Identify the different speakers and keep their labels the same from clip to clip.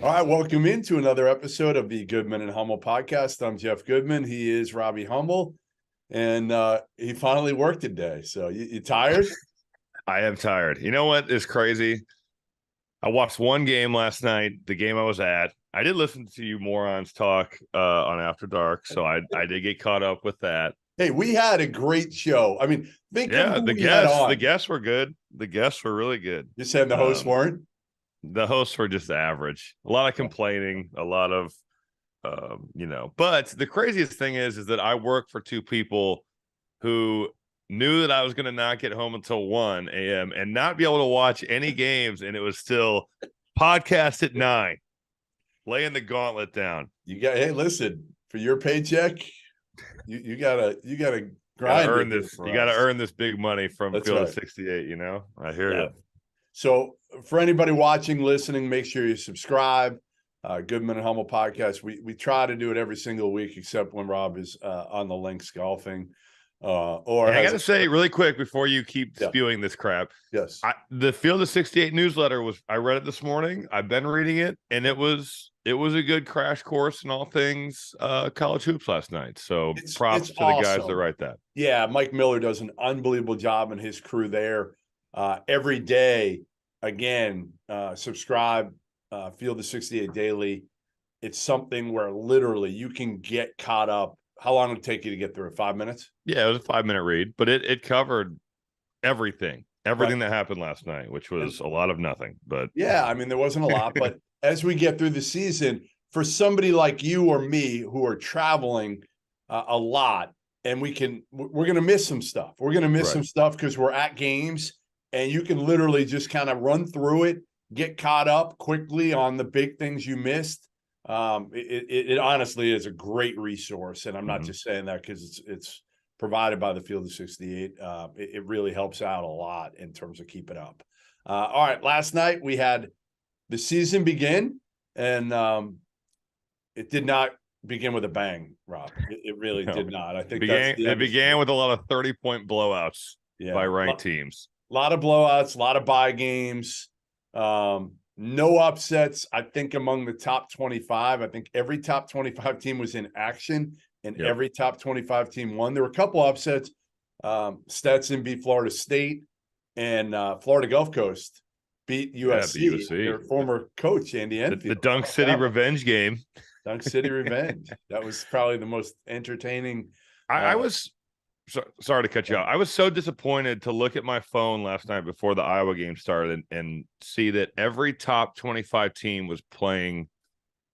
Speaker 1: All right, welcome into another episode of the Goodman and Hummel podcast. I'm Jeff Goodman. He is Robbie Hummel, and he finally worked today. So you tired?
Speaker 2: I am tired. You know what is crazy? I watched one game last night, the game I was at. I did listen to you morons talk on After Dark, so I did get caught up with that.
Speaker 1: Hey, we had a great show. I mean, think of who we had
Speaker 2: guests.
Speaker 1: on.
Speaker 2: The guests were good. The guests were really good.
Speaker 1: You're saying the hosts weren't?
Speaker 2: The hosts were just average. A lot of complaining, a lot of, But the craziest thing is that I work for two people who knew that I was going to not get home until 1 a.m. and not be able to watch any games, and it was still podcast at 9, laying the gauntlet down.
Speaker 1: Hey, listen, for your paycheck, you gotta grind.
Speaker 2: Earn this. You got to earn this big money from Field of 68. I hear you.
Speaker 1: So for anybody watching, listening, make sure you subscribe. Goodman and Hummel podcast. We try to do it every single week, except when Rob is on the links golfing. I got to say really quick before you keep spewing this crap. Yes.
Speaker 2: The Field of 68 newsletter I read it this morning. I've been reading it, and it was a good crash course in all things college hoops last night. So props to the guys that write that.
Speaker 1: Yeah, Mike Miller does an unbelievable job and his crew there. Every day, again, subscribe, Field of 68 Daily. It's something where literally you can get caught up. How long did it take you to get through it? 5 minutes?
Speaker 2: Yeah, it was a 5-minute read, but it covered everything that happened last night, which was a lot of nothing. But
Speaker 1: yeah, I mean, there wasn't a lot. But as we get through the season, for somebody like you or me who are traveling a lot, and we're going to miss some stuff. We're going to miss some stuff because we're at games. And you can literally just kind of run through it, get caught up quickly on the big things you missed. It honestly is a great resource. And I'm not just saying that because it's provided by the Field of 68. It really helps out a lot in terms of keeping up. All right, last night we had the season begin, and it did not begin with a bang, Rob. It really did not. I think
Speaker 2: it began with a lot of 30-point blowouts by ranked teams.
Speaker 1: A lot of blowouts, a lot of bye games, no upsets. I think among the top 25, I think every top 25 team was in action, and every top 25 team won. There were a couple upsets. Stetson beat Florida State, and Florida Gulf Coast beat USC. Their former coach, Andy Enfield.
Speaker 2: The Dunk City revenge game.
Speaker 1: Dunk City revenge. That was probably the most entertaining.
Speaker 2: I was sorry to cut you out. I was so disappointed to look at my phone last night before the Iowa game started and see that every top 25 team was playing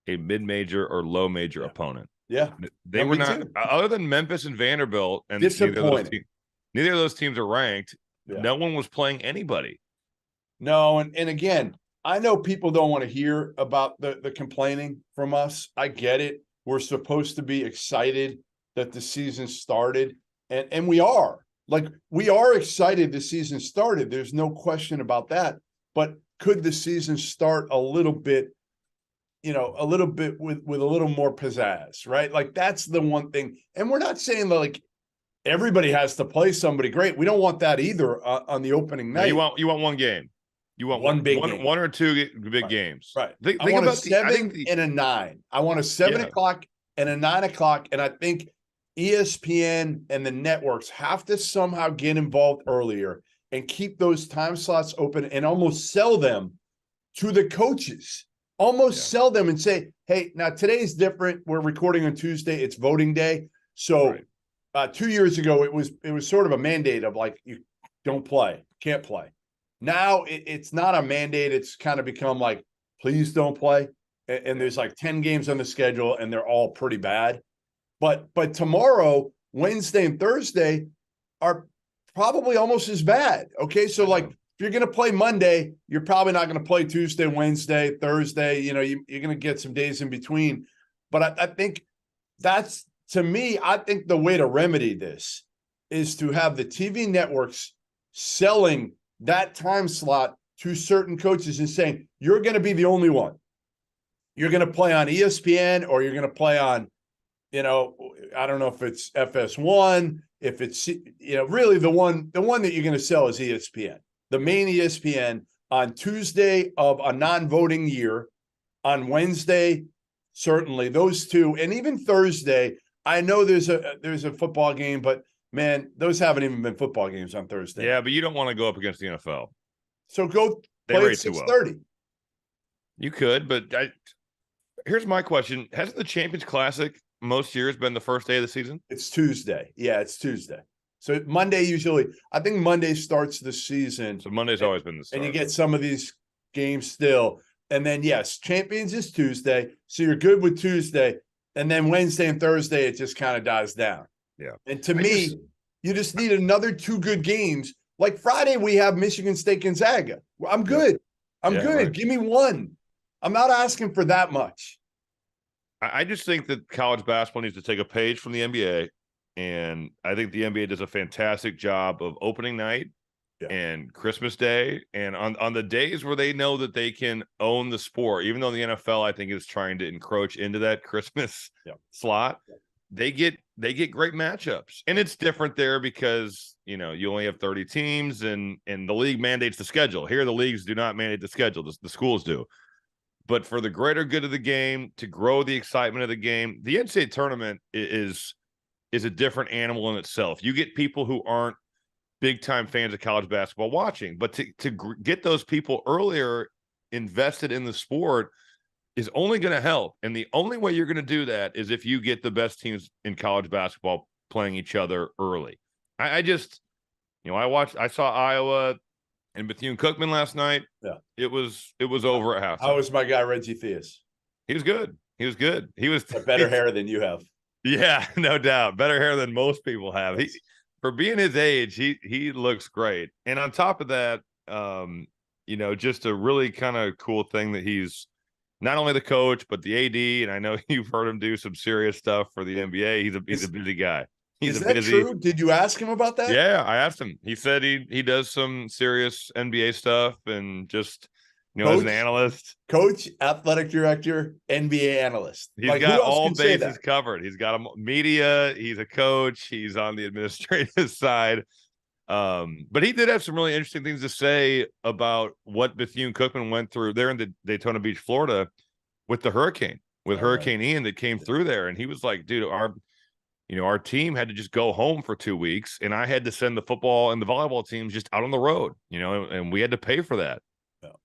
Speaker 2: a mid-major or low-major opponent.
Speaker 1: Yeah.
Speaker 2: They were not, other than Memphis and Vanderbilt, and neither of those teams are ranked. Yeah. No one was playing anybody.
Speaker 1: No, and again, I know people don't want to hear about the complaining from us. I get it. We're supposed to be excited that the season started. And we are. We are excited the season started. There's no question about that. But could the season start a little bit with a little more pizzazz, right? That's the one thing. And we're not saying that everybody has to play somebody great. We don't want that either on the opening night.
Speaker 2: No, you want one game. You want one big game. One or two big games.
Speaker 1: Right. Think about a 7 and a 9. I want a 7 o'clock and a 9 o'clock. And I think ESPN and the networks have to somehow get involved earlier and keep those time slots open and almost sell them to the coaches. Sell them and say, hey, now today's different. We're recording on Tuesday. It's voting day. So 2 years ago, it was sort of a mandate of you don't play, can't play. Now it's not a mandate. It's kind of become please don't play. And there's 10 games on the schedule and they're all pretty bad. But tomorrow, Wednesday and Thursday are probably almost as bad. Okay, so if you're going to play Monday, you're probably not going to play Tuesday, Wednesday, Thursday. You're going to get some days in between. But I think that's, to me, I think the way to remedy this is to have the TV networks selling that time slot to certain coaches and saying, you're going to be the only one. You're going to play on ESPN or you're going to play on, I don't know if it's FS1, if it's, really the one that you're going to sell is ESPN, the main ESPN on Tuesday of a non-voting year. On Wednesday, certainly those two, and even Thursday. I know there's a football game, but man, those haven't even been football games on Thursday.
Speaker 2: Yeah, but you don't want to go up against the NFL.
Speaker 1: So go play at 6:30.
Speaker 2: You could, but here's my question: hasn't the Champions Classic most years been the first day of the season?
Speaker 1: It's Tuesday. Yeah, it's Tuesday. So Monday usually. I think Monday starts the season.
Speaker 2: So Monday's always been the start.
Speaker 1: And you get some of these games still. And then yes, Champions is Tuesday. So you're good with Tuesday. And then Wednesday and Thursday, it just kind of dies down.
Speaker 2: Yeah.
Speaker 1: And to me, you just need another 2 good games. Like Friday, we have Michigan State Gonzaga. I'm good. I'm good. Right. Give me 1. I'm not asking for that much.
Speaker 2: I just think that college basketball needs to take a page from the NBA. And I think the NBA does a fantastic job of opening night and Christmas Day. And on the days where they know that they can own the sport, even though the NFL, I think, is trying to encroach into that Christmas slot, they get great matchups. And it's different there because, you only have 30 teams and the league mandates the schedule. Here, the leagues do not mandate the schedule. The schools do. But for the greater good of the game, to grow the excitement of the game, the NCAA tournament is a different animal in itself. You get people who aren't big-time fans of college basketball watching, but to get those people earlier invested in the sport is only going to help. And the only way you're going to do that is if you get the best teams in college basketball playing each other early. I saw Iowa and Bethune-Cookman last night. Yeah. It was over at halftime.
Speaker 1: How was my guy, Reggie Theus?
Speaker 2: He was good. He was
Speaker 1: better hair than you have.
Speaker 2: Yeah, no doubt. Better hair than most people have. For being his age, he looks great. And on top of that, just a really kind of cool thing that he's not only the coach, but the AD. And I know you've heard him do some serious stuff for the NBA. He's a busy guy.
Speaker 1: Is that true? Did you ask him about that?
Speaker 2: Yeah, I asked him. He said he does some serious NBA stuff and just coach, as an analyst.
Speaker 1: Coach, athletic director, NBA analyst.
Speaker 2: He's got all bases covered. He's got media. He's a coach. He's on the administrative side. But he did have some really interesting things to say about what Bethune-Cookman went through there in the Daytona Beach, Florida, with the hurricane, Hurricane Ian that came through there. And he was like, dude, our team had to just go home for 2 weeks, and I had to send the football and the volleyball teams just out on the road, and we had to pay for that.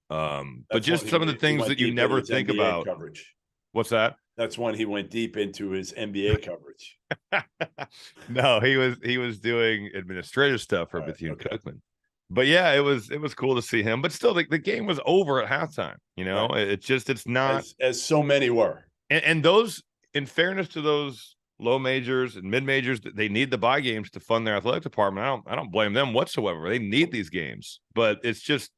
Speaker 2: But just some of the things that you never think about.
Speaker 1: Coverage.
Speaker 2: What's that?
Speaker 1: That's when he went deep into his NBA coverage.
Speaker 2: No, he was doing administrative stuff for Bethune-Cookman. But yeah, it was cool to see him. But still, the game was over at halftime. It's not
Speaker 1: as so many were.
Speaker 2: And those, in fairness to those low majors and mid majors, they need the bye games to fund their athletic department. I don't blame them whatsoever. They need these games, but it's just,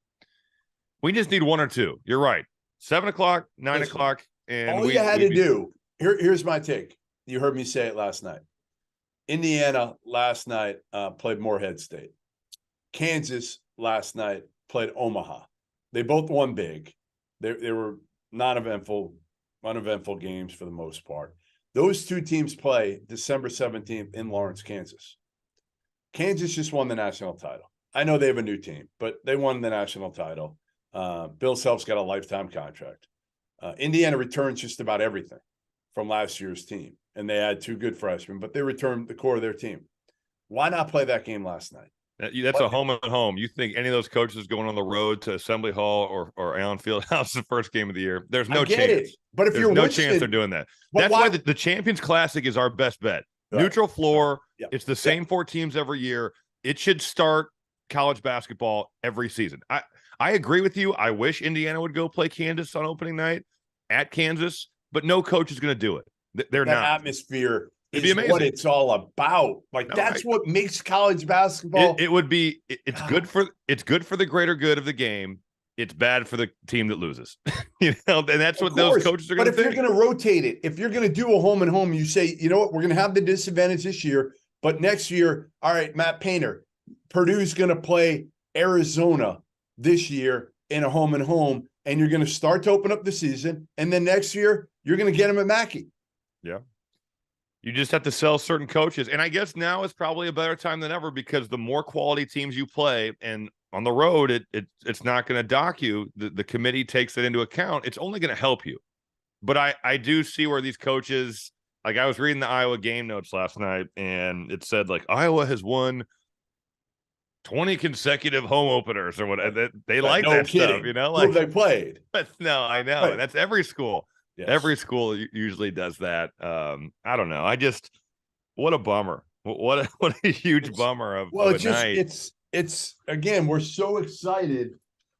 Speaker 2: we just need 1 or 2. You're right. 7 o'clock, 9 o'clock. And
Speaker 1: all you had to do, here's my take. You heard me say it last night. Indiana last night played Morehead State. Kansas last night played Omaha. They both won big. They were uneventful games for the most part. Those 2 teams play December 17th in Lawrence, Kansas. Kansas just won the national title. I know they have a new team, but they won the national title. Bill Self's got a lifetime contract. Indiana returns just about everything from last year's team, and they had 2 good freshmen, but they returned the core of their team. Why not play that game last night?
Speaker 2: That's a home and home. You think any of those coaches going on the road to Assembly Hall or Allen Fieldhouse the first game of the year? There's no chance.
Speaker 1: It. But if
Speaker 2: there's no chance they're doing that. That's why the Champions Classic is our best bet. Right. Neutral floor. Yeah. It's the same 4 teams every year. It should start college basketball every season. I agree with you. I wish Indiana would go play Kansas on opening night at Kansas, but no coach is going to do it. They're not.
Speaker 1: Atmosphere is what it's all about. That's what makes college basketball.
Speaker 2: It would be. It's good for the greater good of the game. It's bad for the team that loses. And that's what those coaches are going to think.
Speaker 1: But if you're going to rotate it, if you're going to do a home and home, you say, you know what, we're going to have the disadvantage this year, but next year, all right, Matt Painter, Purdue's going to play Arizona this year in a home and home, and you're going to start to open up the season, and then next year you're going to get them at Mackey.
Speaker 2: Yeah. You just have to sell certain coaches. And I guess now is probably a better time than ever because the more quality teams you play, and on the road, it's not going to dock you. The committee takes it into account. It's only going to help you. but I do see where these coaches, like I was reading the Iowa game notes last night, and it said like Iowa has won 20 consecutive home openers or whatever. They like
Speaker 1: no
Speaker 2: that
Speaker 1: kidding.
Speaker 2: stuff, you know.
Speaker 1: Who have
Speaker 2: Like,
Speaker 1: they played?
Speaker 2: but no, I know
Speaker 1: Right.
Speaker 2: that's every school.
Speaker 1: Yes.
Speaker 2: Every school usually does that. I don't know. What a bummer. What a huge bummer of a night.
Speaker 1: It's again, we're so excited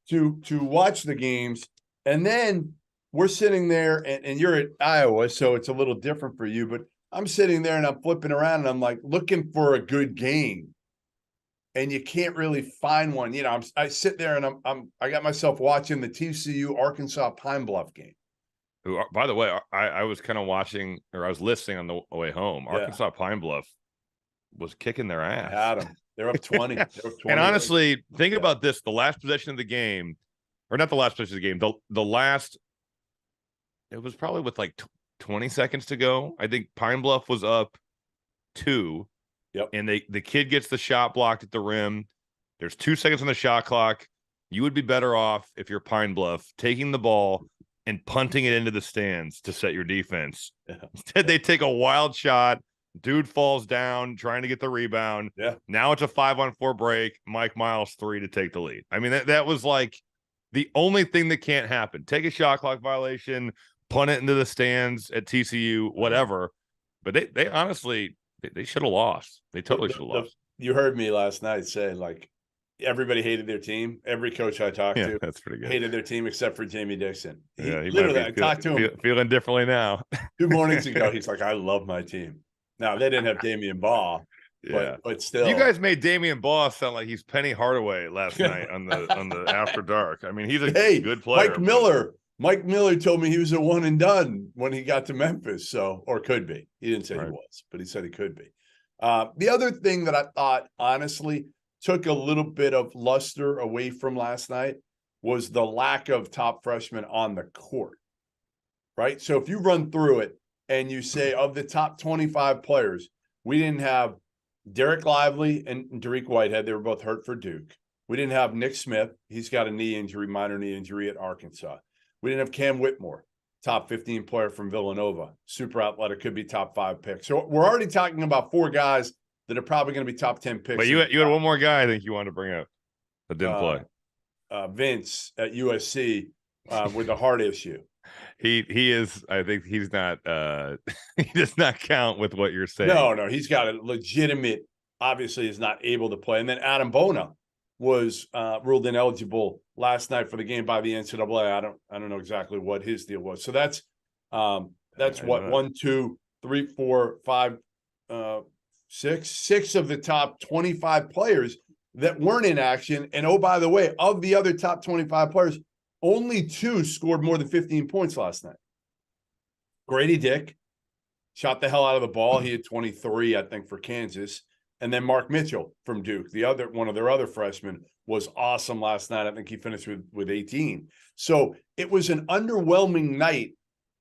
Speaker 1: to watch the games, and then we're sitting there, and you're at Iowa, so it's a little different for you, but I'm sitting there and I'm flipping around and I'm like looking for a good game, and you can't really find one. You know, I sit there and I got myself watching the TCU Arkansas Pine Bluff game.
Speaker 2: Who, by the way, I was kind of watching, or I was listening on the way home. Yeah. Arkansas Pine Bluff was kicking their ass.
Speaker 1: Had them. They're up 20. They're up 20.
Speaker 2: And honestly, think about this: the last possession of the game, or not the last possession of the game, the last. It was probably with like 20 seconds to go. I think Pine Bluff was up 2.
Speaker 1: Yep.
Speaker 2: And the kid gets the shot blocked at the rim. There's 2 seconds on the shot clock. You would be better off if you're Pine Bluff taking the ball and punting it into the stands to set your defense. Yeah. Instead, they take a wild shot. Dude falls down trying to get the rebound.
Speaker 1: Yeah.
Speaker 2: Now it's a 5-on-4 break. Mike Miles 3 to take the lead. I mean, that was like the only thing that can't happen. Take a shot clock violation, punt it into the stands at TCU, whatever. But they honestly, they should have lost. They totally should have lost.
Speaker 1: You heard me last night say, like, everybody hated their team. Every coach I talked to
Speaker 2: that's pretty good.
Speaker 1: Hated their team except for Jamie Dixon.
Speaker 2: He
Speaker 1: literally, I talked to him
Speaker 2: feeling differently now.
Speaker 1: 2 mornings ago. He's like, I love my team. Now, they didn't have Damian Baugh, but still.
Speaker 2: You guys made Damian Baugh sound like he's Penny Hardaway last night on the After Dark. I mean, he's a good player.
Speaker 1: Mike Miller told me he was a one and done when he got to Memphis, or could be. He didn't say he was, but he said he could be. The other thing that I thought, honestly, took a little bit of luster away from last night was the lack of top freshmen on the court, right? So if you run through it and you say of the top 25 players, we didn't have Derek Lively and Derek Whitehead. They were both hurt for Duke. We didn't have Nick Smith. He's got a minor knee injury at Arkansas. We didn't have Cam Whitmore, top 15 player from Villanova, super athletic, could be top 5 pick. So we're already talking about 4 guys that are probably going to be top 10 picks.
Speaker 2: But you had one more guy I think you wanted to bring up that didn't play.
Speaker 1: Vince at USC with the heart issue.
Speaker 2: He is. I think he's not. He does not count with what you're saying.
Speaker 1: No, he's got a legitimate. Obviously, is not able to play. And then Adam Bona was ruled ineligible last night for the game by the NCAA. I don't know exactly what his deal was. So that's what 1, 2, 3, 4, 5, 6 of the top 25 players that weren't in action. And oh, by the way, of the other top 25 players, only 2 scored more than 15 points last night. Grady Dick shot the hell out of the ball. He had 23, I think, for Kansas. And then Mark Mitchell from Duke, one of their other freshmen, was awesome last night. I think he finished with 18. So it was an underwhelming night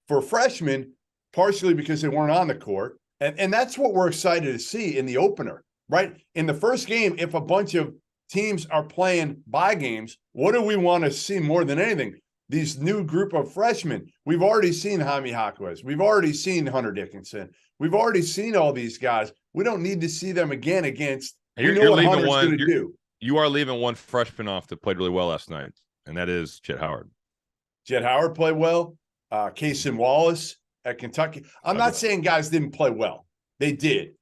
Speaker 1: for freshmen, partially because they weren't on the court. And that's what we're excited to see in the opener, right? In the first game, if a bunch of teams are playing bye games, what do we want to see more than anything? These new group of freshmen. We've already seen Jaime Jaquez. We've already seen Hunter Dickinson. We've already seen all these guys. We don't need to see them again against.
Speaker 2: You're leaving one. You are leaving one freshman off that played really well last night, and that is Chet Howard.
Speaker 1: Chet Howard played well. Cason Wallace at Kentucky. I'm not saying guys didn't play well. They did.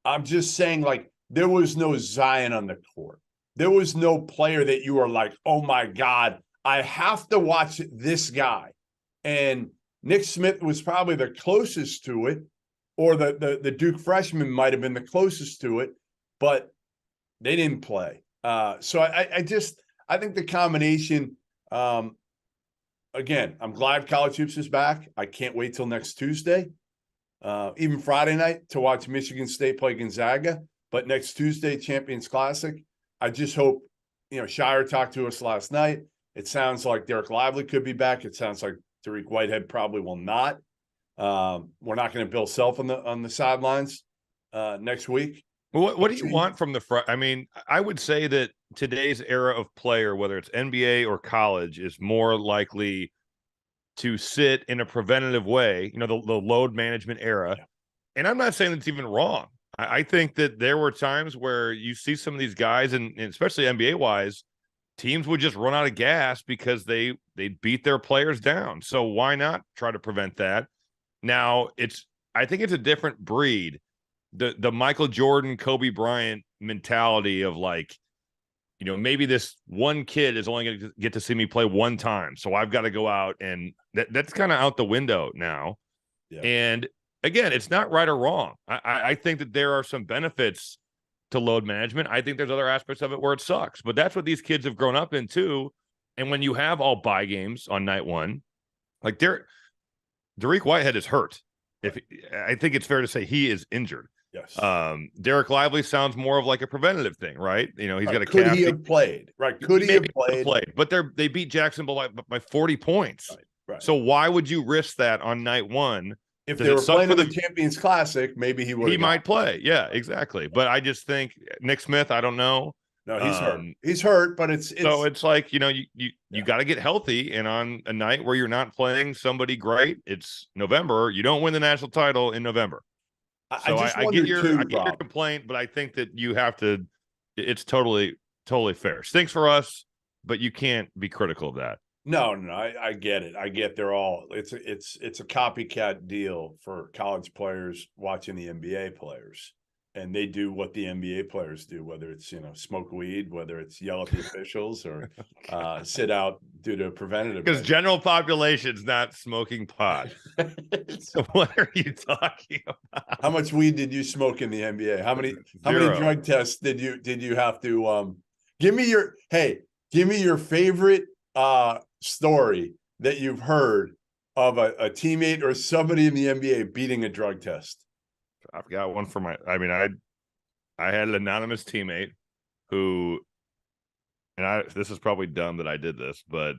Speaker 1: I'm just saying, like, there was no Zion on the court. There was no player that you were like, oh, my God, I have to watch this guy. And Nick Smith was probably the closest to it, or the Duke freshman might have been the closest to it, but they didn't play. So I think the combination, again, I'm glad college hoops is back. I can't wait till next Tuesday, even Friday night, to watch Michigan State play Gonzaga. But next Tuesday, Champions Classic. I just hope, Shire talked to us last night. It sounds like Derek Lively could be back. It sounds like Derek Whitehead probably will not. We're not going to Bill Self on the sidelines next week.
Speaker 2: Well, what do you want from the front? I mean, I would say that today's era of player, whether it's NBA or college, is more likely to sit in a preventative way, the load management era. Yeah. And I'm not saying it's even wrong. I think that there were times where you see some of these guys, and especially NBA wise, teams would just run out of gas because they beat their players down. So why not try to prevent that? Now I think it's a different breed. The Michael Jordan, Kobe Bryant mentality of like, maybe this one kid is only going to get to see me play one time. So I've got to go out, and that's kind of out the window now. Yeah. And again, it's not right or wrong. I think that there are some benefits to load management. I think there's other aspects of it where it sucks, but that's what these kids have grown up into. And when you have all bye games on night one, like Dariq Whitehead is hurt. I think it's fair to say he is injured.
Speaker 1: Yes.
Speaker 2: Derek Lively sounds more of like a preventative thing, right? He's got a
Speaker 1: could he have played? Right. Could he have played?
Speaker 2: But they beat Jacksonville by 40 points.
Speaker 1: Right.
Speaker 2: So why would you risk that on night one?
Speaker 1: If they were playing in the Champions Classic, maybe he would.
Speaker 2: He might play. Yeah, exactly. But I just think Nick Smith, I don't know.
Speaker 1: No, he's hurt. He's hurt, but it's
Speaker 2: so it's like, you got to get healthy. And on a night where you're not playing somebody great, it's November. You don't win the national title in November. So I get your complaint, but I think that you have to. It's totally fair. Stinks for us, but you can't be critical of that.
Speaker 1: No, I get it. I get they're all. It's a copycat deal for college players watching the NBA players, and they do what the NBA players do, whether it's smoke weed, whether it's yell at the officials, or sit out due to preventative.
Speaker 2: Because general population's not smoking pot. So what are you talking about?
Speaker 1: How much weed did you smoke in the NBA? How many drug tests did you have to? Give me your favorite story that you've heard of a teammate or somebody in the NBA beating a drug test.
Speaker 2: I've got one for I had an anonymous teammate who, and this is probably dumb that I did this, but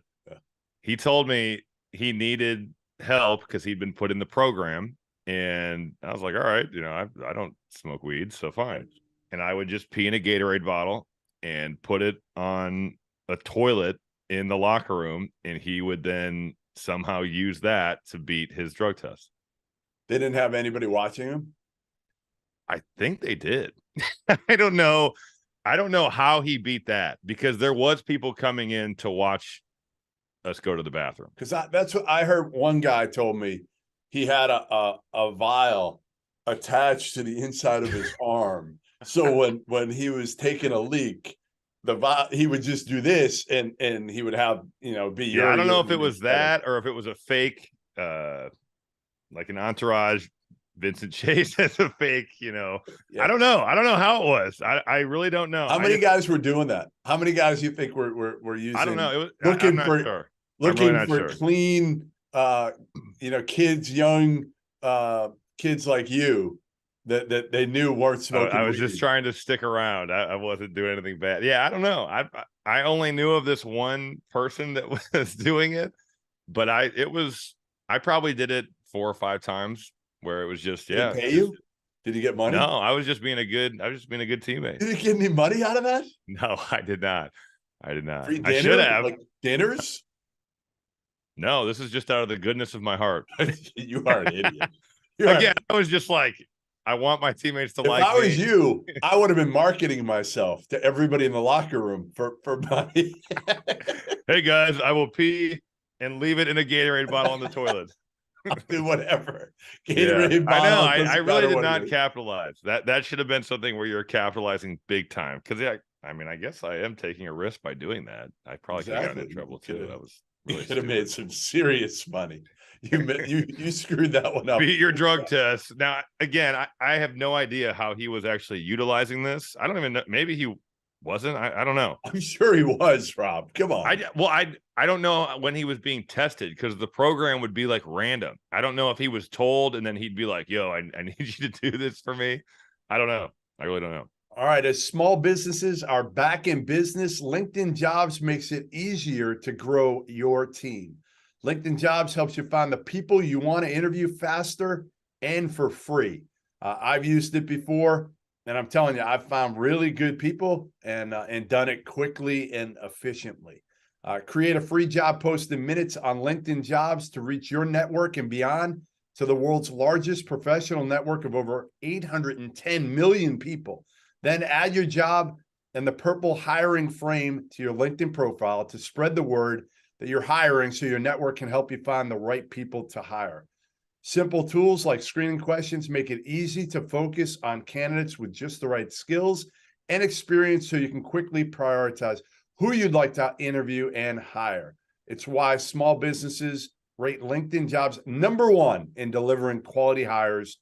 Speaker 2: he told me he needed help because he'd been put in the program, and I was like, all right, I don't smoke weed, so fine. And I would just pee in a Gatorade bottle and put it on a toilet in the locker room, and he would then somehow use that to beat his drug test.
Speaker 1: They didn't have anybody watching him?
Speaker 2: I think they did. I don't know how he beat that, because there was people coming in to watch us go to the bathroom.
Speaker 1: Because that's what I heard. One guy told me he had a vial attached to the inside of his arm. So when he was taking a leak, he would just do this, and he would have be.
Speaker 2: Yeah, I don't know if it was that or if it was a fake, like an Entourage. Vincent Chase as a fake, Yeah. I don't know how it was. I really don't know.
Speaker 1: How many guys were doing that? How many guys you think were using?
Speaker 2: I don't know. It was
Speaker 1: looking
Speaker 2: for
Speaker 1: clean, young kids like you that they knew weren't smoking.
Speaker 2: I was just trying to stick around. I wasn't doing anything bad. Yeah, I don't know. I only knew of this one person that was doing it, but I probably did it 4 or 5 times. Where it was just,
Speaker 1: Did he pay you? Did you get money?
Speaker 2: No, I was just being a good teammate.
Speaker 1: Did you get any money out of that?
Speaker 2: No, I did not.
Speaker 1: Free dinner?
Speaker 2: I should have.
Speaker 1: Like dinners?
Speaker 2: No, this is just out of the goodness of my heart.
Speaker 1: You are an idiot.
Speaker 2: Again, I was just like, I want my teammates to like me.
Speaker 1: If I was you, I would have been marketing myself to everybody in the locker room for money.
Speaker 2: Hey guys, I will pee and leave it in a Gatorade bottle on the toilet.
Speaker 1: I'll do whatever. Gatorade
Speaker 2: bottle. I know. I really did not capitalize. That should have been something where you're capitalizing big time. Because I guess I am taking a risk by doing that. I probably could have gotten in trouble too. That was really
Speaker 1: could have made some serious money. You screwed that one up.
Speaker 2: Beat your drug test. Now, again, I have no idea how he was actually utilizing this. I don't even know. Maybe he wasn't. I don't know.
Speaker 1: I'm sure he was, Rob. Come on.
Speaker 2: I don't know when he was being tested, because the program would be like random. I don't know if he was told and then he'd be like, yo, I need you to do this for me. I don't know. I really don't know.
Speaker 1: All right. As small businesses are back in business, LinkedIn Jobs makes it easier to grow your team. LinkedIn Jobs helps you find the people you want to interview faster and for free. I've used it before, and I'm telling you, I've found really good people and done it quickly and efficiently. Create a free job post in minutes on LinkedIn Jobs to reach your network and beyond to the world's largest professional network of over 810 million people. Then add your job and the purple hiring frame to your LinkedIn profile to spread the word that you're hiring so your network can help you find the right people to hire. Simple tools like screening questions make it easy to focus on candidates with just the right skills and experience so you can quickly prioritize who you'd like to interview and hire. It's why small businesses rate LinkedIn Jobs #1 in delivering quality hires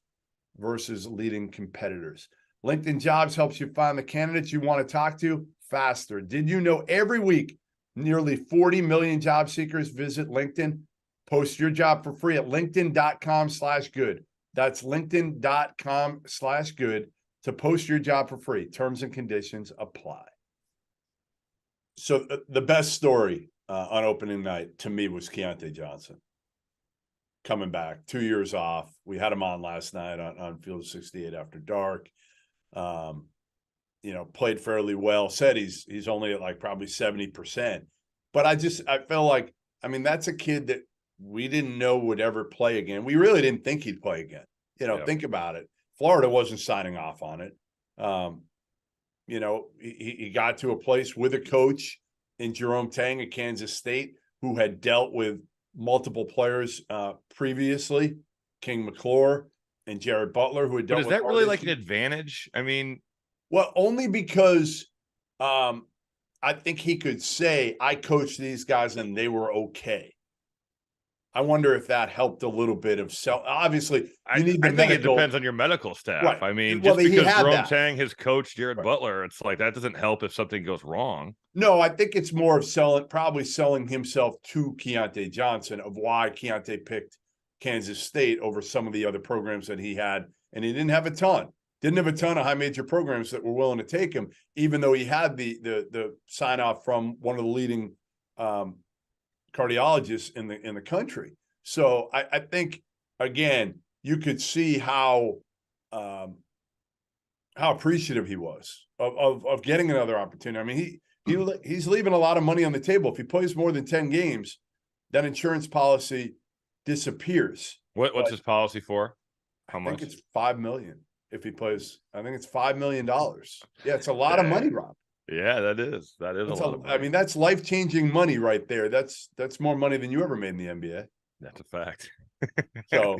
Speaker 1: versus leading competitors. LinkedIn Jobs helps you find the candidates you want to talk to faster. Did you know every week, nearly 40 million job seekers visit LinkedIn? Post your job for free at linkedin.com/good. That's linkedin.com/good to post your job for free. Terms and conditions apply. So the best story on opening night to me was Keontae Johnson coming back 2 years off. We had him on last night on Field 68 after dark. Played fairly well. Said he's only at like probably 70%. But I felt like, that's a kid that we didn't know would ever play again. We really didn't think he'd play again. Think about it. Florida wasn't signing off on it. He got to a place with a coach in Jerome Tang at Kansas State who had dealt with multiple players previously, King McClure and Jared Butler, who had dealt with.
Speaker 2: But is that really like an advantage?
Speaker 1: Well, only because I think he could say, I coached these guys and they were okay. I wonder if that helped a little bit of obviously, you need the
Speaker 2: I think it depends on your medical staff.
Speaker 1: Right.
Speaker 2: Just because Jerome Tang has coached Jared Butler, it's like that doesn't help if something goes wrong.
Speaker 1: No, I think it's more of probably selling himself to Keontae Johnson of why Keontae picked Kansas State over some of the other programs that he had. And he didn't have a ton. Didn't have a ton of high major programs that were willing to take him, even though he had the sign off from one of the leading cardiologists in the country. So I think, again, you could see how appreciative he was of getting another opportunity. He's leaving a lot of money on the table. If he plays more than 10 games, that insurance policy disappears.
Speaker 2: What's his policy for? How much?
Speaker 1: I think it's $5 million if he plays. I think it's $5 million. Yeah, it's a lot of money, Rob.
Speaker 2: Yeah, that is a lot of money.
Speaker 1: That's life-changing money right there. That's more money than you ever made in the NBA.
Speaker 2: That's a fact.
Speaker 1: So,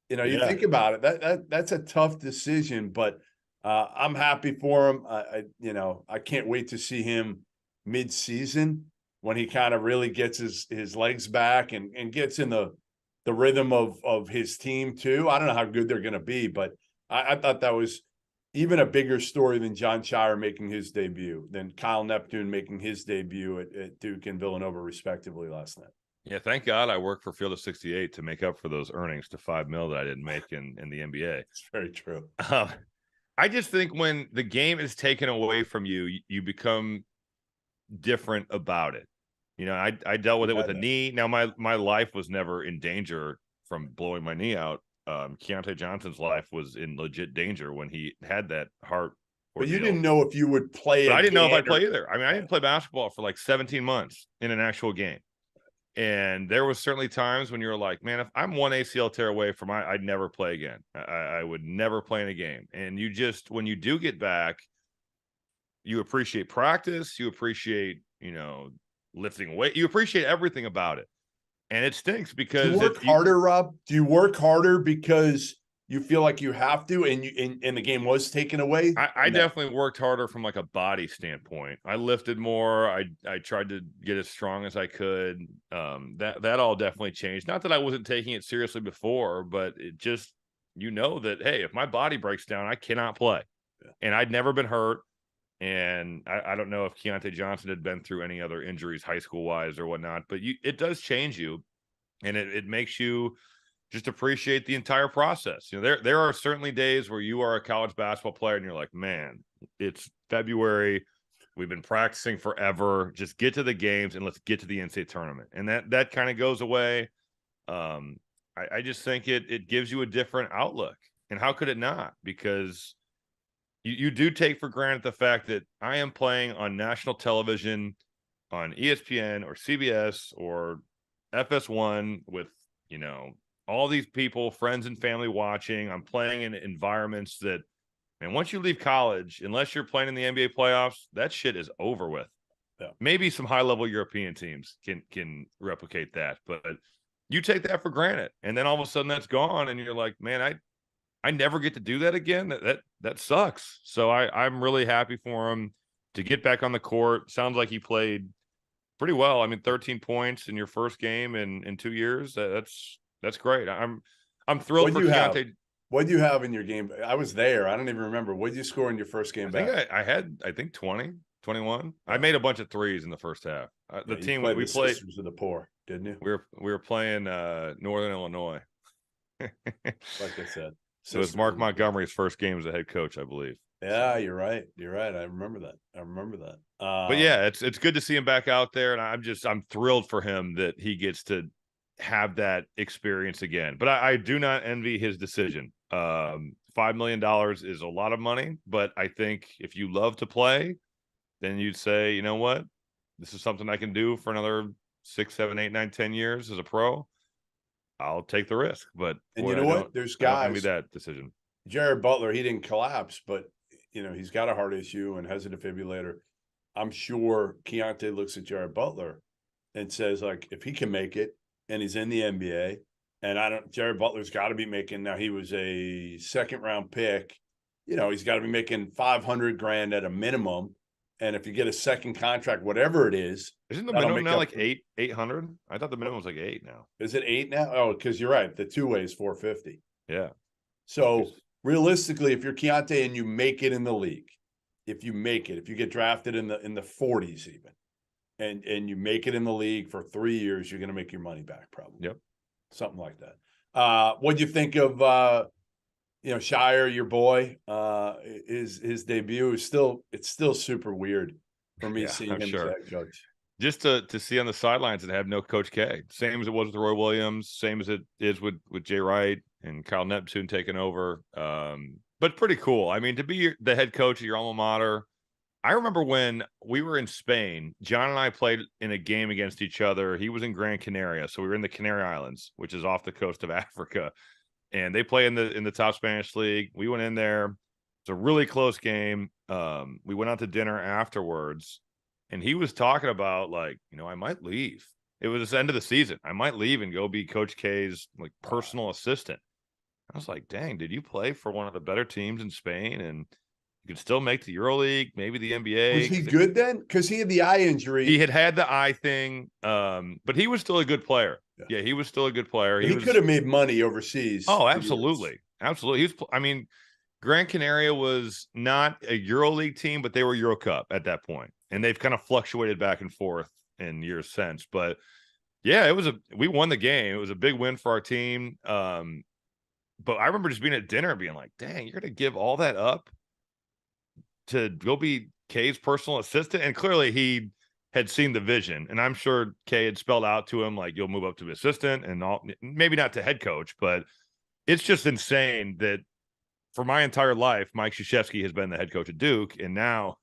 Speaker 1: you think about it. That's a tough decision, but I'm happy for him. I can't wait to see him mid-season when he kind of really gets his legs back and gets in the rhythm of his team too. I don't know how good they're going to be, but I thought that was even a bigger story than John Shire making his debut, than Kyle Neptune making his debut at Duke and Villanova, respectively, last night.
Speaker 2: Yeah, thank God I worked for Field of 68 to make up for those earnings to $5 million that I didn't make in the NBA.
Speaker 1: It's very true.
Speaker 2: I just think when the game is taken away from you, you become different about it. I dealt with it with a knee. Now, my life was never in danger from blowing my knee out. Keontae Johnson's life was in legit danger when he had that heart ordeal.
Speaker 1: But you didn't know if you would play.
Speaker 2: I didn't know if I'd play either. I didn't play basketball for like 17 months in an actual game. And there was certainly times when you were like, man, if I'm one ACL tear away from I'd never play again. I would never play in a game. And when you do get back, you appreciate practice. You appreciate, lifting weight. You appreciate everything about it. And it stinks because
Speaker 1: do you work harder, Rob? Do you work harder because you feel like you have to, and the game was taken away?
Speaker 2: I definitely worked harder from like a body standpoint. I lifted more. I tried to get as strong as I could. That all definitely changed. Not that I wasn't taking it seriously before, but it just, that, hey, if my body breaks down, I cannot play. Yeah. And I'd never been hurt. And I don't know if Keontae Johnson had been through any other injuries high school wise or whatnot, but it does change you, and it makes you just appreciate the entire process. There are certainly days where you are a college basketball player and you're like, man, it's February. We've been practicing forever. Just get to the games and let's get to the NCAA tournament. And that kind of goes away. I just think it gives you a different outlook. And how could it not? Because you do take for granted the fact that I am playing on national television on ESPN or CBS or FS1 with, you know, all these people, friends and family watching. I'm playing in environments that, and once you leave college, unless you're playing in the NBA playoffs, that shit is over with.
Speaker 1: Yeah.
Speaker 2: Maybe some high-level European teams can replicate that, but you take that for granted, and then all of a sudden that's gone, and you're like, man, I never get to do that again. That sucks. So I'm really happy for him to get back on the court. Sounds like he played pretty well. I mean, 13 points in your first game in 2 years. That's great. I'm thrilled for Keontae.
Speaker 1: What do you have in your game? I was there. I don't even remember. What did you score in your first game back?
Speaker 2: I had 20, 21. I made a bunch of threes in the first half. The team we played
Speaker 1: Sisters of the Poor, didn't you?
Speaker 2: We were playing Northern Illinois.
Speaker 1: Like I said.
Speaker 2: So it was Mark Montgomery's first game as a head coach, I believe.
Speaker 1: Yeah, you're right. You're right. I remember that.
Speaker 2: But yeah, it's good to see him back out there, and I'm thrilled for him that he gets to have that experience again. But I do not envy his decision. $5 million is a lot of money, but I think if you love to play, then you'd say, you know what, this is something I can do for another 6, 7, 8, 9, 10 years as a pro. I'll take the risk. But
Speaker 1: and you know what? There's guys.
Speaker 2: Envy that decision.
Speaker 1: Jared Butler, he didn't collapse, but you know he's got a heart issue and has a defibrillator. I'm sure Keontae looks at Jared Butler and says, like, if he can make it and he's in the NBA, and Jared Butler's got to be making, now he was a second round pick, you know, he's got to be making $500,000 at a minimum. And if you get a second contract, whatever it is,
Speaker 2: isn't the minimum now like 800? I thought the minimum was like 8 now.
Speaker 1: Is it 8 now? Oh, because you're right. The two-way is 450.
Speaker 2: Yeah.
Speaker 1: So realistically, if you're Keontae and you make it in the league, if you get drafted in the 40s even, and you make it in the league for 3 years, you're going to make your money back probably.
Speaker 2: Yep.
Speaker 1: Something like that. What'd you think of Shire, your boy? His debut is still super weird for me seeing him as head coach.
Speaker 2: Just to see on the sidelines and have no Coach K. Same as it was with Roy Williams, same as it is with Jay Wright and Kyle Neptune taking over. But pretty cool. I mean, to be the head coach of your alma mater. I remember when we were in Spain, John and I played in a game against each other. He was in Gran Canaria, so we were in the Canary Islands, which is off the coast of Africa. And they play in the top Spanish league. We went in there. It's a really close game. We went out to dinner afterwards, and he was talking about, like, you know, I might leave. It was the end of the season. I might leave and go be Coach K's like personal assistant. I was like, dang, did you play for one of the better teams in Spain? And you could still make the EuroLeague, maybe the NBA.
Speaker 1: Was he good then? Because he had the eye injury.
Speaker 2: He had the eye thing, but he was still a good player. Yeah, he was still a good player.
Speaker 1: He could have made money overseas.
Speaker 2: Oh, absolutely. Absolutely. Gran Canaria was not a EuroLeague team, but they were Euro Cup at that point. And they've kind of fluctuated back and forth in years since. But yeah, we won the game. It was a big win for our team. But I remember just being at dinner and being like, dang, you're going to give all that up to go be K's personal assistant? And clearly he had seen the vision. And I'm sure K had spelled out to him, like, you'll move up to assistant and all, maybe not to head coach, but it's just insane that for my entire life, Mike Krzyzewski has been the head coach at Duke. And now,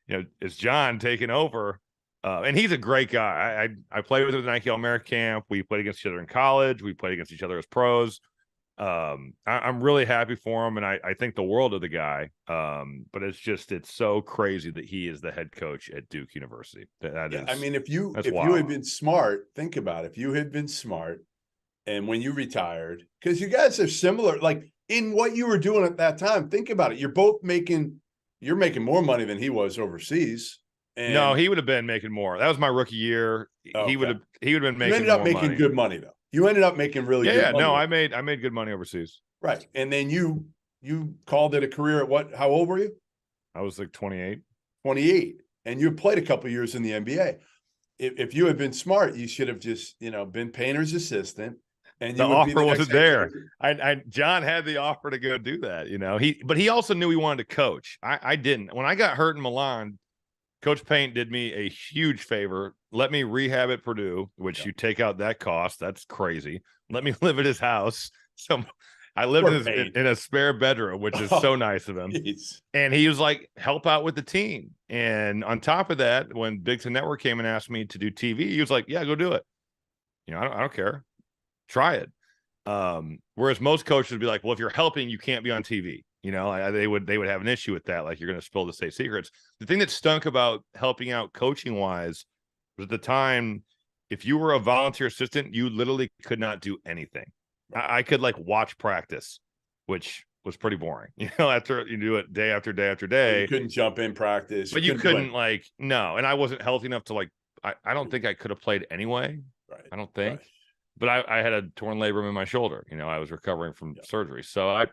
Speaker 2: you know, it's John taking over. And he's a great guy. I played with him at the Nike All-American camp. We played against each other in college. We played against each other as pros. I'm really happy for him, and I think the world of the guy. But it's so crazy that he is the head coach at Duke University.
Speaker 1: I mean, if you had been smart, think about it. If you had been smart, and when you retired, because you guys are similar, like in what you were doing at that time. Think about it. You're making more money than he was overseas. And
Speaker 2: no, he would have been making more. That was my rookie year. Okay. He would have been making.
Speaker 1: You ended up making good money though. You ended up making really good money.
Speaker 2: No, I made good money overseas.
Speaker 1: Right. And then you called it a career at what? How old were you?
Speaker 2: I was like 28.
Speaker 1: 28. And you played a couple of years in the NBA. If you had been smart, you should have just, been Painter's assistant. And
Speaker 2: the offer wasn't there. John had the offer to go do that, but he also knew he wanted to coach. I didn't. When I got hurt in Milan, Coach Paint did me a huge favor. Let me rehab at Purdue, which you take out that cost. That's crazy. Let me live at his house. So I lived in a spare bedroom, which is so nice of him.
Speaker 1: Geez.
Speaker 2: And he was like, help out with the team. And on top of that, when Big Ten Network came and asked me to do TV, he was like, yeah, go do it. You know, I don't care. Try it. Whereas most coaches would be like, well, if you're helping, you can't be on TV. You know, they would have an issue with that. Like, you're going to spill the state secrets. The thing that stunk about helping out coaching wise was, at the time, if you were a volunteer assistant, you literally could not do anything. I could like watch practice, which was pretty boring. You know, after you do it day after day after day.
Speaker 1: You couldn't jump in practice.
Speaker 2: But you couldn't like, no. And I wasn't healthy enough to like, I don't think I could have played anyway.
Speaker 1: Right.
Speaker 2: I don't think.
Speaker 1: Right.
Speaker 2: But I had a torn labrum in my shoulder. You know, I was recovering from surgery. So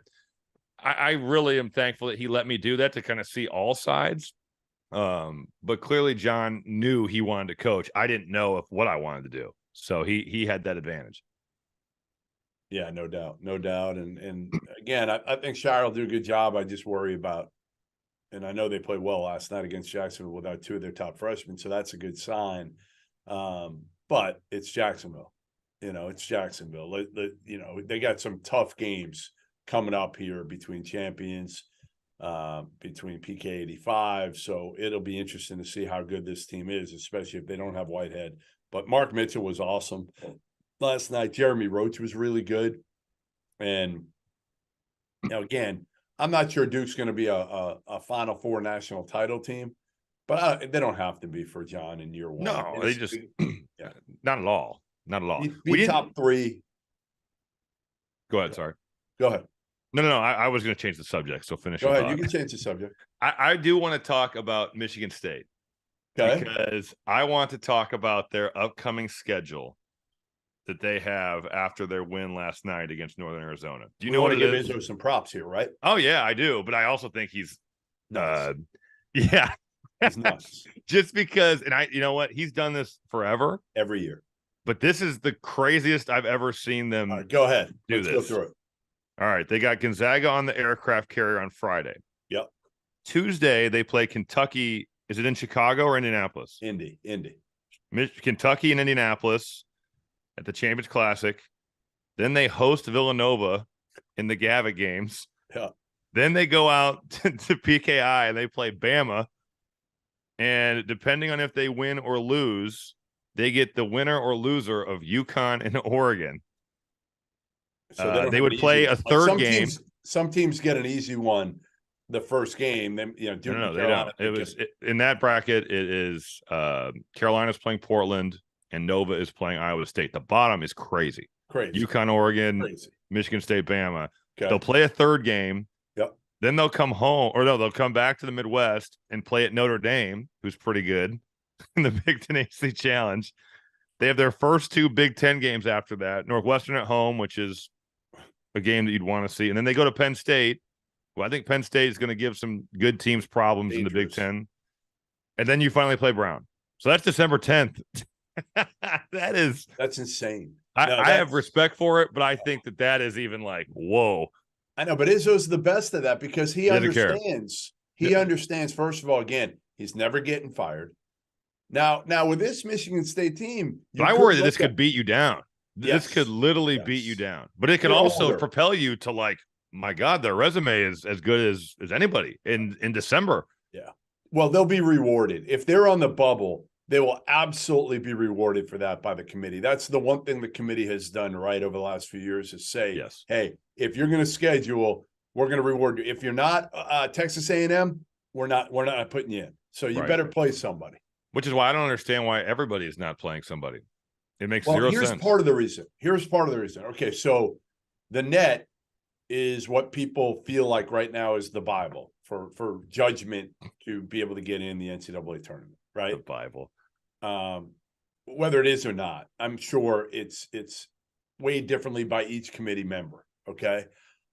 Speaker 2: I really am thankful that he let me do that, to kind of see all sides. But clearly John knew he wanted to coach. I didn't know what I wanted to do. So he had that advantage.
Speaker 1: Yeah, no doubt. No doubt. And again, I think Shire will do a good job. I just worry about, and I know they played well last night against Jacksonville without two of their top freshmen, so that's a good sign. But it's Jacksonville. You know, it's Jacksonville. You know, they got some tough games coming up here between champions, between PK 85. So it'll be interesting to see how good this team is, especially if they don't have Whitehead. But Mark Mitchell was awesome last night. Jeremy Roach was really good. And, you know, again, I'm not sure Duke's going to be a Final Four national title team, but they don't have to be for John in year one.
Speaker 2: No, they just not at all. Not at all.
Speaker 1: We top three.
Speaker 2: Go ahead. Sorry.
Speaker 1: Go ahead.
Speaker 2: No. I was going to change the subject. So finish.
Speaker 1: Go ahead. You can change the subject.
Speaker 2: I do want to talk about Michigan State.
Speaker 1: Okay.
Speaker 2: Because I want to talk about their upcoming schedule that they have after their win last night against Northern Arizona. Do you know what it is?
Speaker 1: Give Izzo some props here, right?
Speaker 2: Oh yeah, I do. But I also think he's
Speaker 1: nuts.
Speaker 2: Yeah.
Speaker 1: He's nuts.
Speaker 2: Just because, and you know what? He's done this forever.
Speaker 1: Every year. But
Speaker 2: this is the craziest I've ever seen them.
Speaker 1: All right, go ahead.
Speaker 2: Let's
Speaker 1: go through it.
Speaker 2: All right. They got Gonzaga on the aircraft carrier on Friday.
Speaker 1: Yep.
Speaker 2: Tuesday, they play Kentucky. Is it in Chicago or Indianapolis?
Speaker 1: Indy.
Speaker 2: Kentucky and Indianapolis at the Champions Classic. Then they host Villanova in the Gavitt games.
Speaker 1: Yeah.
Speaker 2: Then they go out to PKI and they play Bama. And depending on if they win or lose, they get the winner or loser of UConn and Oregon. So they would play a third game.
Speaker 1: Some teams get an easy one the first game. Then Duke
Speaker 2: no, they don't. In that bracket. It is Carolina's playing Portland and Nova is playing Iowa State. The bottom is crazy. UConn, Oregon, Michigan State, Bama. Okay. They'll play a third game.
Speaker 1: Yep.
Speaker 2: Then they'll come home, or no, they'll come back to the Midwest and play at Notre Dame, who's pretty good in the Big Ten AC Challenge. They have their first two Big Ten games after that. Northwestern at home, which is a game that you'd want to see. And then they go to Penn State. Well, I think Penn State is going to give some good teams problems in the Big Ten. And then you finally play Brown. So that's December 10th. That's
Speaker 1: insane.
Speaker 2: I have respect for it, but I think that is even like, whoa.
Speaker 1: I know, but Izzo's the best of that because he understands. He understands, first of all, again, he's never getting fired. Now with this Michigan State team,
Speaker 2: I worry that this could beat you down. This could literally beat you down. But it could also propel you to like, my God, their resume is as good as anybody in December.
Speaker 1: Yeah. Well, they'll be rewarded. If they're on the bubble, they will absolutely be rewarded for that by the committee. That's the one thing the committee has done right over the last few years is say, hey, if you're going to schedule, we're going to reward you. If you're not Texas A&M, we're not putting you in. So you better play somebody.
Speaker 2: Which is why I don't understand why everybody is not playing somebody. It makes zero sense.
Speaker 1: Here's part of the reason. Okay, so the net is what people feel like right now is the Bible for judgment to be able to get in the NCAA tournament, right?
Speaker 2: The Bible.
Speaker 1: Whether it is or not, I'm sure it's weighed differently by each committee member. Okay.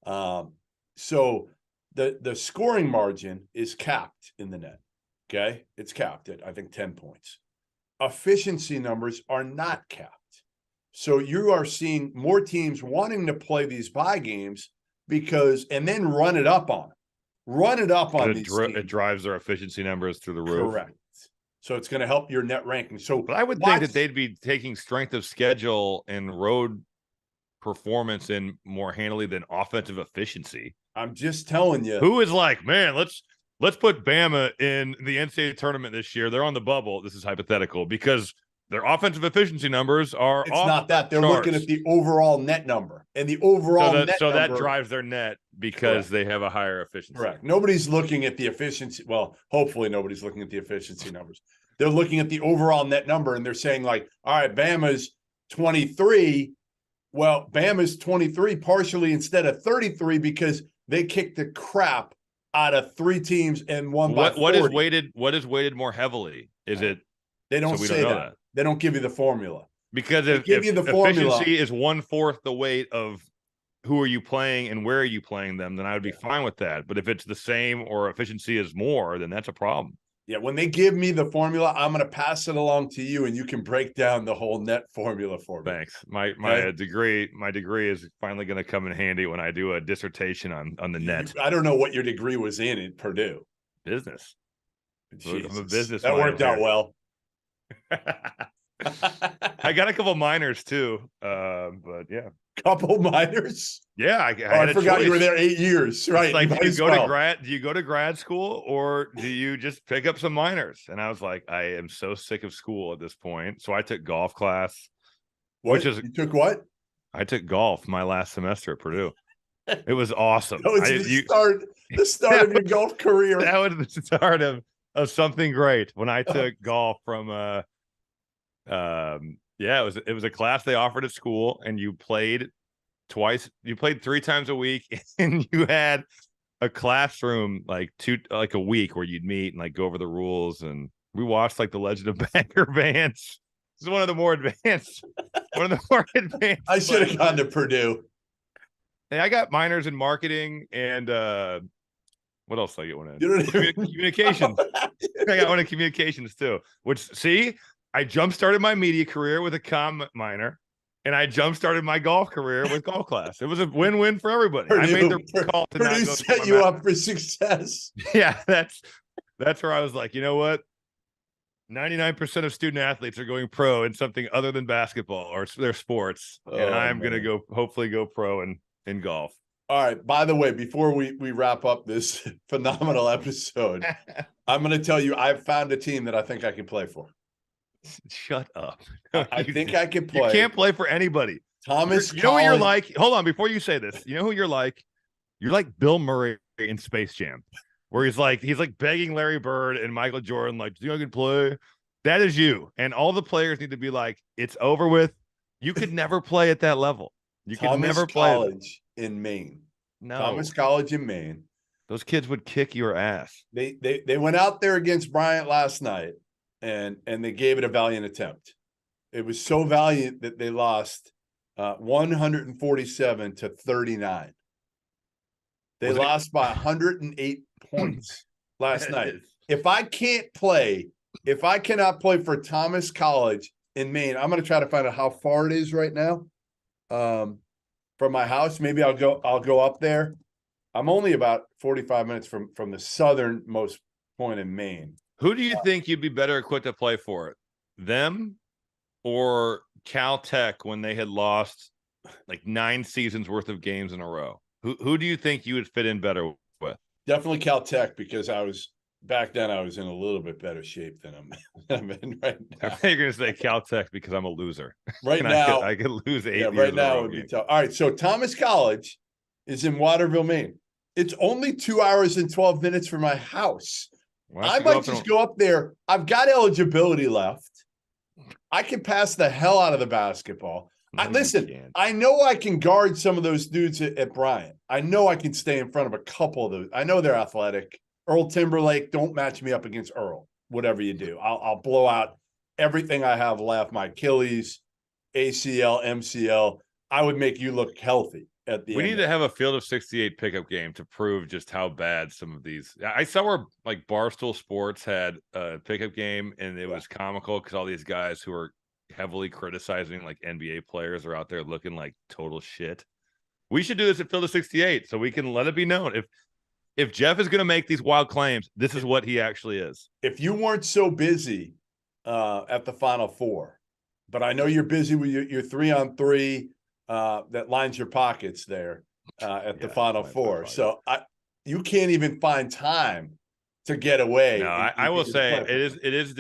Speaker 1: So the scoring margin is capped in the net. Okay. It's capped at, I think, 10 points. Efficiency numbers are not capped. So you are seeing more teams wanting to play these bye games and then run it up on these teams.
Speaker 2: It drives their efficiency numbers through the roof.
Speaker 1: Correct. So it's going to help your net ranking. So
Speaker 2: but I would think that they'd be taking strength of schedule and road performance in more handily than offensive efficiency.
Speaker 1: I'm just telling you.
Speaker 2: Who is like, man, let's put Bama in the NCAA tournament this year. They're on the bubble. This is hypothetical because their offensive efficiency numbers are
Speaker 1: it's not that they're charts. Looking at the overall net number, and the overall net
Speaker 2: number,
Speaker 1: that
Speaker 2: drives their net because they have a higher efficiency.
Speaker 1: Correct. Nobody's looking at the efficiency. Well, hopefully nobody's looking at the efficiency numbers. They're looking at the overall net number, and they're saying like, all right, Bama's 23. Well, Bama's 23 partially instead of 33 because they kicked the crap out of 3 teams and won by 40.
Speaker 2: What is weighted more heavily? Is it?
Speaker 1: They don't say that. They don't give you the formula.
Speaker 2: Because if efficiency is 1/4 the weight of who are you playing and where are you playing them, then I would be fine with that. But if it's the same or efficiency is more, then that's a problem.
Speaker 1: Yeah, when they give me the formula, I'm going to pass it along to you, and you can break down the whole net formula for me.
Speaker 2: Thanks. My degree is finally going to come in handy when I do a dissertation on the net.
Speaker 1: I don't know what your degree was in Purdue.
Speaker 2: Business.
Speaker 1: Jesus.
Speaker 2: I'm a business.
Speaker 1: That worked out well.
Speaker 2: I got a couple minors too, but yeah,
Speaker 1: couple minors.
Speaker 2: Yeah,
Speaker 1: I forgot you were there 8 years, right?
Speaker 2: It's like, do you go to grad school or do you just pick up some minors? And I was like, I am so sick of school at this point, so I took golf class.
Speaker 1: You took what?
Speaker 2: I took golf my last semester at Purdue. It was awesome.
Speaker 1: That was the start of your golf career.
Speaker 2: That was the start of something great when I took golf from it was a class they offered at school, and you played 3 times a week, and you had a classroom like a week where you'd meet and like go over the rules, and we watched like The Legend of Bagger Vance. This is one of the more advanced
Speaker 1: I should have gone to Purdue.
Speaker 2: Hey, I got minors in marketing and what else did I get one in? Communications. I got one in communications too. I jump-started my media career with a comm minor, and I jump-started my golf career with golf class. It was a win-win for everybody.
Speaker 1: Purdue,
Speaker 2: I made the call to
Speaker 1: Purdue set you up for success.
Speaker 2: Yeah, that's where I was like, you know what? 99% of student athletes are going pro in something other than basketball or their sports, and I'm going to hopefully go pro in golf.
Speaker 1: All right. By the way, before we wrap up this phenomenal episode, I'm going to tell you I've found a team that I think I can play for.
Speaker 2: Shut up.
Speaker 1: I think I can play.
Speaker 2: You can't play for anybody.
Speaker 1: Thomas,
Speaker 2: you know what you're like? Hold on, before you say this, you know who you're like? You're like Bill Murray in Space Jam, where he's like begging Larry Bird and Michael Jordan, like, do you know I can play? That is you. And all the players need to be like, it's over with. You could never play at that level. You could never play.
Speaker 1: College in Maine.
Speaker 2: No.
Speaker 1: Thomas College in Maine.
Speaker 2: Those kids would kick your ass.
Speaker 1: They went out there against Bryant last night. And they gave it a valiant attempt. It was so valiant that they lost 147 to 39. They lost by 108 points last night. If I cannot play for Thomas College in Maine, I'm going to try to find out how far it is right now from my house. Maybe I'll go up there. I'm only about 45 minutes from the southernmost point in Maine.
Speaker 2: Who do you think you'd be better equipped to play for? Them or Caltech when they had lost like 9 seasons worth of games in a row? Who do you think you would fit in better with?
Speaker 1: Definitely Caltech, because back then I was in a little bit better shape than I'm in right now.
Speaker 2: I think you're going to say Caltech because I'm a loser.
Speaker 1: Right now.
Speaker 2: I could lose 8 years
Speaker 1: right now it would be tough. All right, so Thomas College is in Waterville, Maine. It's only 2 hours and 12 minutes from my house. I might just go up there. I've got eligibility left. I can pass the hell out of the basketball. Listen, I know I can guard some of those dudes at Bryant. I know I can stay in front of a couple of those. I know they're athletic. Earl Timberlake, don't match me up against Earl. Whatever you do, I'll blow out everything I have left. My Achilles, ACL, MCL. I would make you look healthy. We
Speaker 2: need to have a field of 68 pickup game to prove just how bad some of these. I saw where like Barstool Sports had a pickup game, and it was comical because all these guys who are heavily criticizing like NBA players are out there looking like total shit. We should do this at field of 68 so we can let it be known. If Jeff is going to make these wild claims, this is what he actually is.
Speaker 1: If you weren't so busy at the Final Four, but I know you're busy with your 3-on-3. that lines your pockets there at the Final Four. So you can't even find time to get away.
Speaker 2: No, I will say it is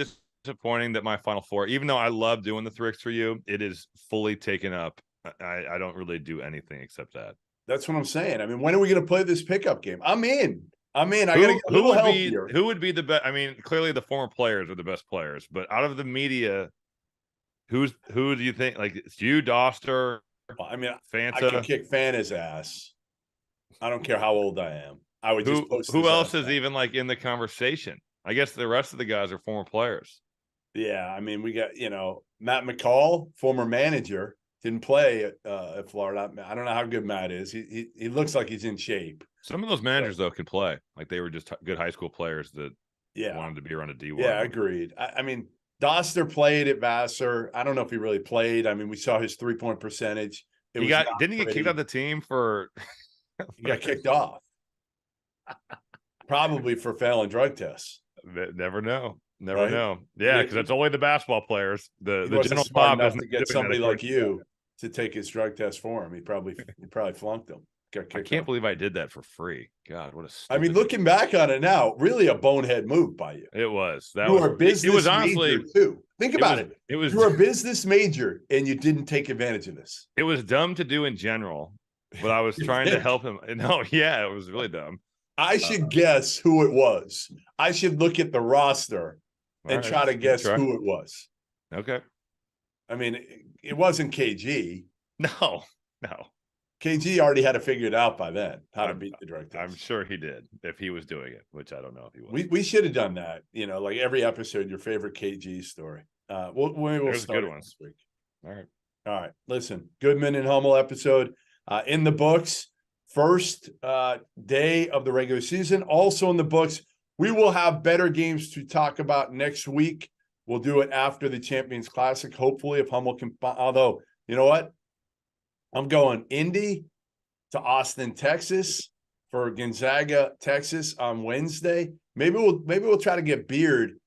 Speaker 2: disappointing that my Final Four, even though I love doing the thricks for you, it is fully taken up. I don't really do anything except that.
Speaker 1: That's what I'm saying. I mean, when are we going to play this pickup game? I'm in. I got to get a little help here.
Speaker 2: Who would be the best? I mean, clearly the former players are the best players, but out of the media, who do you think? Like, it's you, Doster?
Speaker 1: Well, I mean,
Speaker 2: Fanta?
Speaker 1: I can kick Fanta's ass. I don't care how old I am. I would just post
Speaker 2: who else is even like in the conversation? I guess the rest of the guys are former players.
Speaker 1: Yeah, I mean, we got Matt McCall, former manager, didn't play at Florida. I don't know how good Matt is. He looks like he's in shape.
Speaker 2: Some of those managers though can play. Like they were just good high school players that wanted to be around a D1.
Speaker 1: Yeah, agreed. I mean, Doster played at Vassar. I don't know if he really played. I mean, we saw his 3-point percentage.
Speaker 2: Didn't he get kicked out of the team for?
Speaker 1: He got kicked off. Probably for failing drug tests.
Speaker 2: Never know. Never know. Yeah, because it's only the basketball players. The general
Speaker 1: pop enough to get somebody like you to take his drug test for him. He probably flunked him.
Speaker 2: I can't believe I did that for free. God, what a
Speaker 1: I mean, looking back on it now, really a bonehead move by you.
Speaker 2: It was.
Speaker 1: You were a business major too. Think about it. You were a business major and you didn't take advantage of this.
Speaker 2: It was dumb to do in general, but I was trying to help him. No, yeah, it was really dumb.
Speaker 1: I should guess who it was. I should look at the roster and try to guess who it was.
Speaker 2: Okay.
Speaker 1: I mean, it wasn't KG.
Speaker 2: No.
Speaker 1: KG already had it figured out by then how to beat the drug test.
Speaker 2: I'm sure he did if he was doing it, which I don't know if he was.
Speaker 1: We should have done that. Like every episode, your favorite KG story. We'll start
Speaker 2: good
Speaker 1: this week.
Speaker 2: All
Speaker 1: right. Listen, Goodman and Hummel episode in the books. First day of the regular season, also in the books. We will have better games to talk about next week. We'll do it after the Champions Classic, hopefully, if Hummel can. Although, you know what? I'm going Indy to Austin, Texas for Gonzaga, Texas on Wednesday. Maybe we'll try to get Beard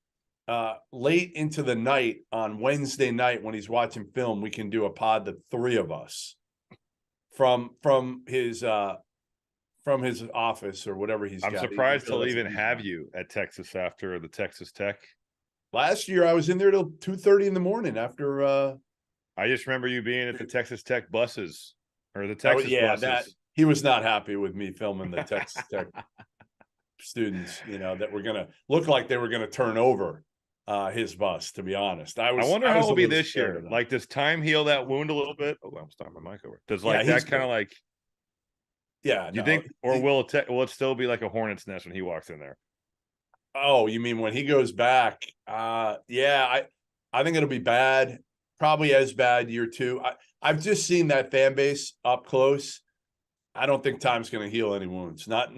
Speaker 1: late into the night on Wednesday night when he's watching film. We can do a pod, the three of us, from his office or whatever he's got.
Speaker 2: I'm surprised he'll even have you at Texas after the Texas Tech.
Speaker 1: Last year I was in there till 2:30 in the morning after.
Speaker 2: I just remember you being at the Texas Tech buses or the Texas buses.
Speaker 1: That he was not happy with me filming the Texas Tech students. That were gonna look like they were gonna turn over his bus. To be honest, I
Speaker 2: wonder how it'll be this year. Like, does time heal that wound a little bit? Oh, I'm starting my mic over. Does that kind of like?
Speaker 1: Yeah.
Speaker 2: Do you think, or will it still be like a hornet's nest when he walks in there?
Speaker 1: Oh, you mean when he goes back? Yeah, I think it'll be bad. Probably as bad year two. I've just seen that fan base up close. I don't think time's going to heal any wounds. Not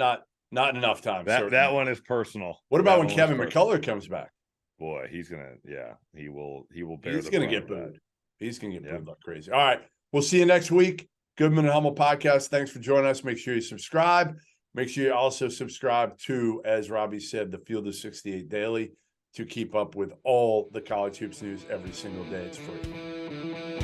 Speaker 1: enough time.
Speaker 2: That one is personal.
Speaker 1: What about when Kevin McCullough comes back?
Speaker 2: Boy, he's gonna. Yeah, he will bear.
Speaker 1: He's going to get booed. He's going to get booed like crazy. All right, we'll see you next week. Goodman and Hummel podcast. Thanks for joining us. Make sure you subscribe. Make sure you also subscribe to, as Robbie said, the Field of 68 Daily to keep up with all the college hoops news every single day. It's free.